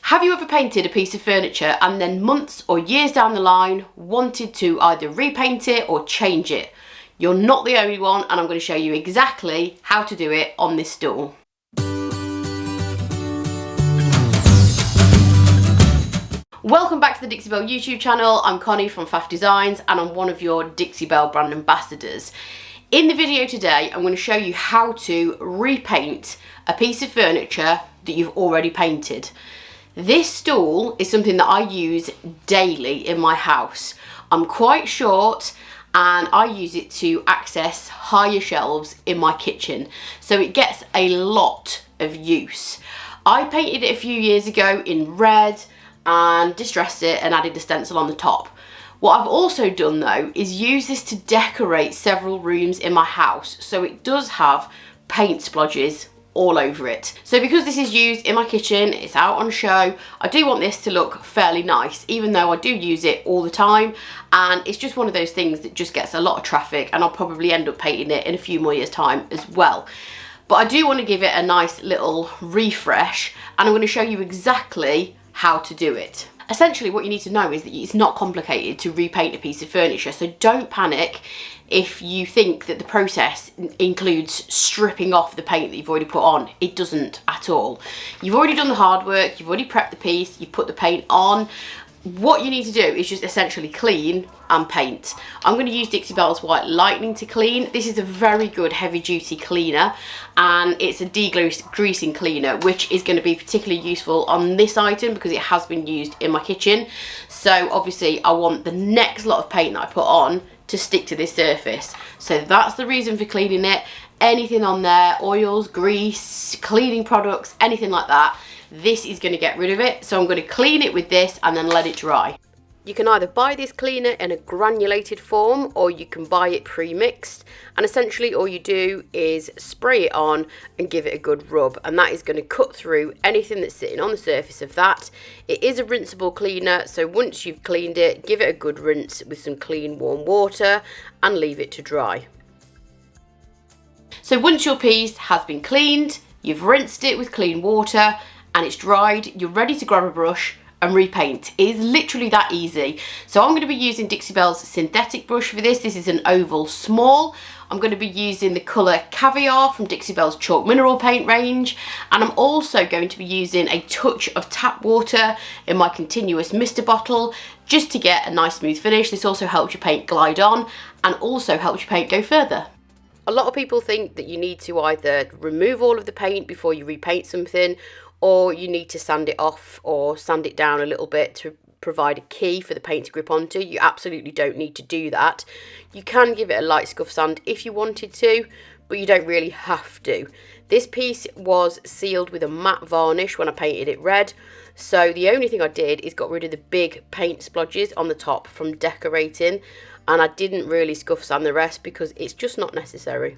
Have you ever painted a piece of furniture and then months or years down the line wanted to either repaint it or change it? You're not the only one, and I'm going to show you exactly how to do it on this stool. Welcome back to the Dixie Belle YouTube channel. I'm Connie from Faff Designs and I'm one of your Dixie Belle brand ambassadors. In the video today, I'm going to show you how to repaint a piece of furniture that you've already painted. This stool is something that I use daily in my house. I'm quite short and I use it to access higher shelves in my kitchen, so it gets a lot of use. I painted it a few years ago in red and distressed it and added the stencil on the top. What I've also done though is use this to decorate several rooms in my house, so it does have paint splodges all over it. So because this is used in my kitchen, it's out on show, I do want this to look fairly nice, even though I do use it all the time, and it's just one of those things that just gets a lot of traffic, and I'll probably end up painting it in a few more years time as well. But I do want to give it a nice little refresh, and I'm going to show you exactly how to do it. Essentially what you need to know is that it's not complicated to repaint a piece of furniture, so don't panic if you think that the process includes stripping off the paint that you've already put on. It doesn't at all. You've already done the hard work, you've already prepped the piece, you've put the paint on. What you need to do is just essentially clean and paint. I'm going to use Dixie Belle's White Lightning to clean. This is a very good heavy duty cleaner and it's a degreasing cleaner, which is going to be particularly useful on this item because it has been used in my kitchen. So obviously I want the next lot of paint that I put on to stick to this surface. So that's the reason for cleaning it. Anything on there, oils, grease, cleaning products, anything like that, this is going to get rid of it. So I'm going to clean it with this and then let it dry. You can either buy this cleaner in a granulated form or you can buy it pre-mixed, and essentially all you do is spray it on and give it a good rub, and that is going to cut through anything that's sitting on the surface of that. It is a rinseable cleaner, so once you've cleaned it, give it a good rinse with some clean warm water and leave it to dry. So once your piece has been cleaned, you've rinsed it with clean water and it's dried, you're ready to grab a brush and repaint. It is literally that easy. So I'm going to be using Dixie Belle's synthetic brush for this. This is an oval small. I'm going to be using the colour Caviar from Dixie Belle's Chalk Mineral Paint range, and I'm also going to be using a touch of tap water in my continuous mister bottle just to get a nice smooth finish. This also helps your paint glide on and also helps your paint go further. A lot of people think that you need to either remove all of the paint before you repaint something, or you need to sand it off or sand it down a little bit to provide a key for the paint to grip onto. You absolutely don't need to do that. You can give it a light scuff sand if you wanted to, but you don't really have to. This piece was sealed with a matte varnish when I painted it red, so the only thing I did is got rid of the big paint splodges on the top from decorating, and I didn't really scuff sand the rest because it's just not necessary.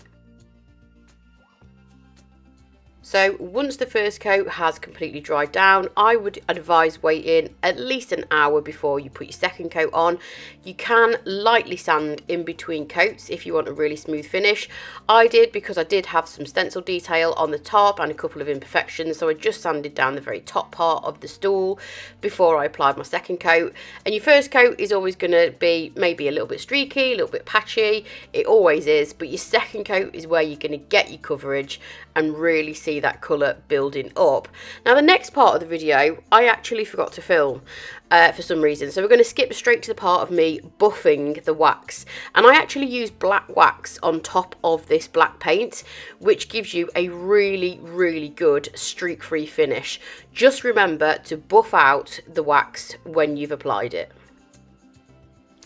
So once the first coat has completely dried down, I would advise waiting at least an hour before you put your second coat on. You can lightly sand in between coats if you want a really smooth finish. I did because I did have some stencil detail on the top and a couple of imperfections, so I just sanded down the very top part of the stool before I applied my second coat. And your first coat is always going to be maybe a little bit streaky, a little bit patchy, it always is, but your second coat is where you're going to get your coverage and really see that colour building up. Now the next part of the video I actually forgot to film for some reason, so we're going to skip straight to the part of me buffing the wax, and I actually use black wax on top of this black paint, which gives you a really good streak free finish. Just remember to buff out the wax when you've applied it.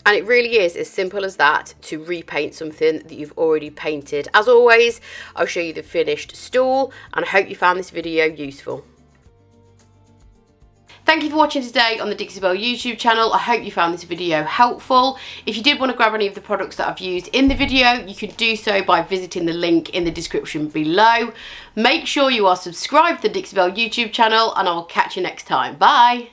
And it really is as simple as that to repaint something that you've already painted. As always, I'll show you the finished stool, and I hope you found this video useful. Thank you for watching today on the Dixie Belle YouTube channel. I hope you found this video helpful. If you did want to grab any of the products that I've used in the video, you can do so by visiting the link in the description below. Make sure you are subscribed to the Dixie Belle YouTube channel, and I will catch you next time. Bye!